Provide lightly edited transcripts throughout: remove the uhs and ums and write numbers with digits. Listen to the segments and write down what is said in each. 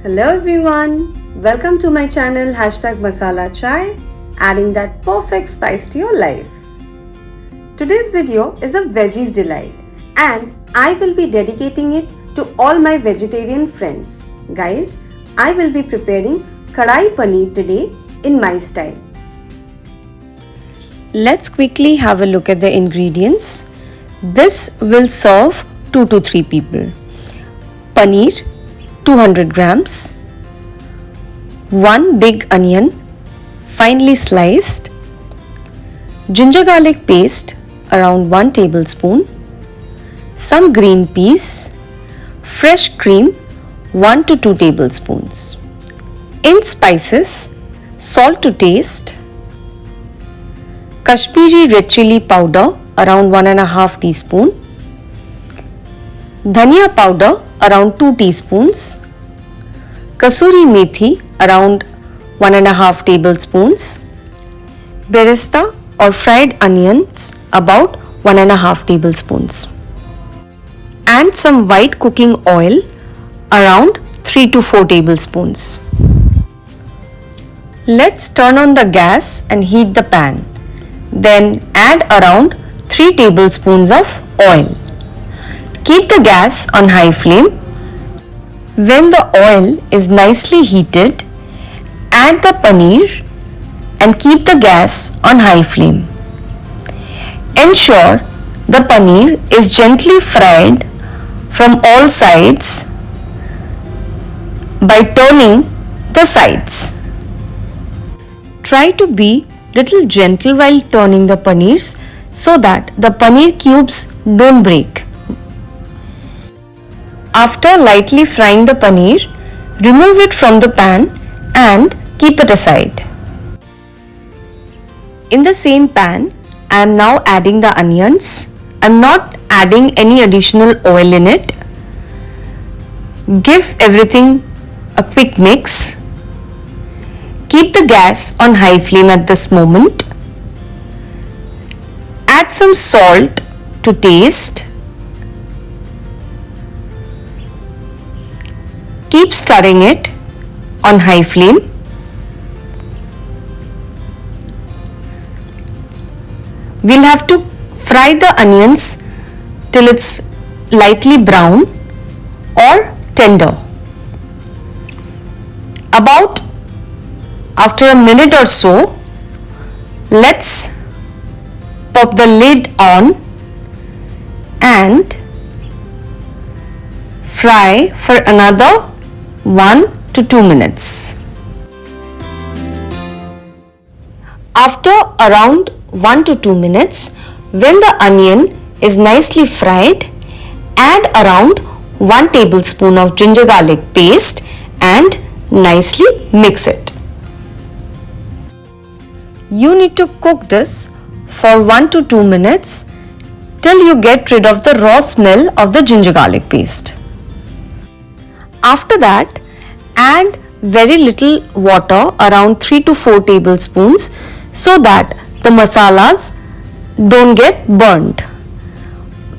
Hello everyone, welcome to my channel #Masala Chai, adding that perfect spice to your life. Today's video is a veggies delight and I will be dedicating it to all my vegetarian friends. Guys, I will be preparing kadai paneer today in my style. Let's quickly have a look at the ingredients. This will serve 2 to 3 people. Paneer 200 grams, 1 big onion finely sliced, ginger garlic paste around 1 tablespoon, some green peas, fresh cream 1 to 2 tablespoons. In spices, salt to taste, Kashmiri red chili powder around 1.5 teaspoon, dhania powder around 2 teaspoons, kasuri methi around 1.5 tablespoons, beresta or fried onions about 1.5 tablespoons, and some white cooking oil around 3 to 4 tablespoons. Let's turn on the gas and heat the pan. Then add around 3 tablespoons of oil. Keep the gas on high flame. When the oil is nicely heated, add the paneer and keep the gas on high flame. Ensure the paneer is gently fried from all sides by turning the sides. Try to be little gentle while turning the paneers so that the paneer cubes don't break. After lightly frying the paneer, remove it from the pan and keep it aside. In the same pan, I am now adding the onions. I am not adding any additional oil in it. Give everything a quick mix. Keep the gas on high flame at this moment. Add some salt to taste. Keep stirring it on high flame. We'll have to fry the onions till it's lightly brown or tender. About after a minute or so, let's pop the lid on and fry for another 1 to 2 minutes. After around 1 to 2 minutes, when the onion is nicely fried, add around 1 tablespoon of ginger garlic paste and nicely mix it. You need to cook this for 1 to 2 minutes till you get rid of the raw smell of the ginger garlic paste. After that, add very little water around 3 to 4 tablespoons so that the masalas don't get burnt.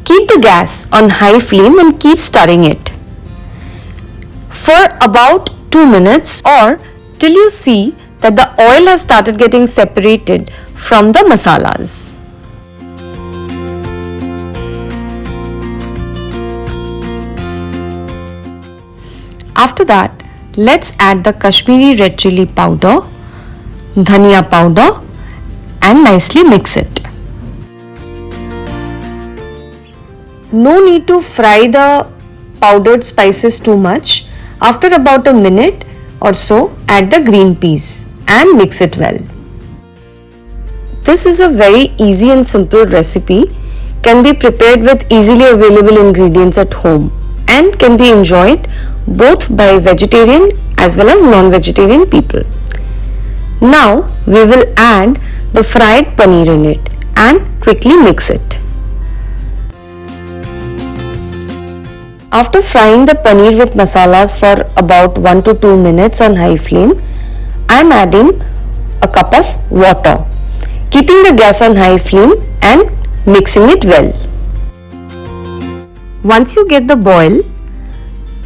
Keep the gas on high flame and keep stirring it for about 2 minutes or till you see that the oil has started getting separated from the masalas. After that, let's add the Kashmiri red chili powder, dhania powder and nicely mix it. No need to fry the powdered spices too much. After about a minute or so, add the green peas and mix it well. This is a very easy and simple recipe, can be prepared with easily available ingredients at home and can be enjoyed both by vegetarian as well as non-vegetarian people. Now we will add the fried paneer in it and quickly mix it. After frying the paneer with masalas for about 1 to 2 minutes on high flame, I am adding a cup of water, keeping the gas on high flame and mixing it well. Once you get the boil,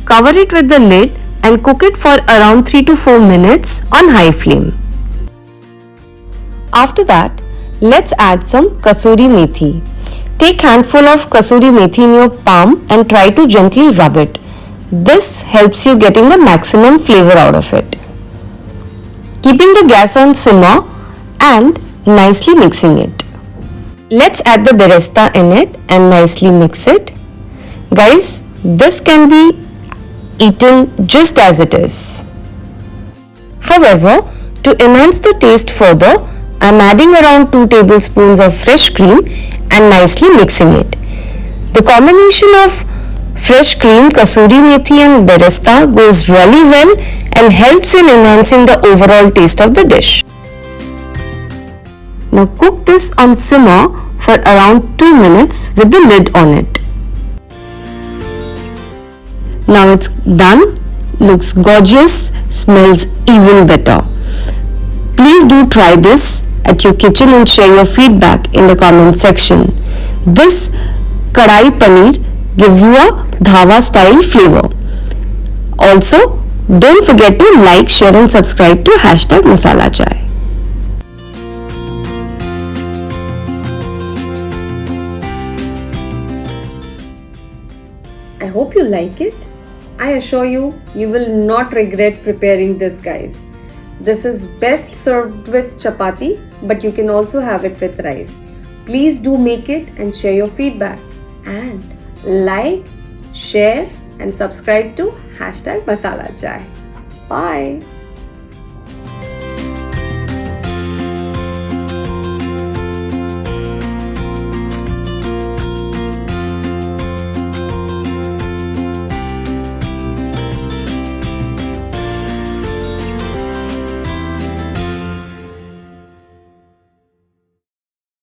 cover it with the lid and cook it for around 3 to 4 minutes on high flame. After that, let's add some kasuri methi. Take handful of kasuri methi in your palm and try to gently rub it. This helps you getting the maximum flavor out of it. Keeping the gas on simmer and nicely mixing it. Let's add the beresta in it and nicely mix it. Guys, this can be eaten just as it is. However, to enhance the taste further, I am adding around 2 tablespoons of fresh cream and nicely mixing it. The combination of fresh cream, kasuri methi and beresta goes really well and helps in enhancing the overall taste of the dish. Now cook this on simmer for around 2 minutes with the lid on it. Now it's done, looks gorgeous, smells even better. Please do try this at your kitchen and share your feedback in the comment section. This kadai paneer gives you a dhawa style flavor. Also, don't forget to like, share and subscribe to #MasalaChai. I hope you like it. I assure you, you will not regret preparing this, guys. This is best served with chapati, but you can also have it with rice. Please do make it and share your feedback. And like, share and subscribe to #MasalaChai. Bye.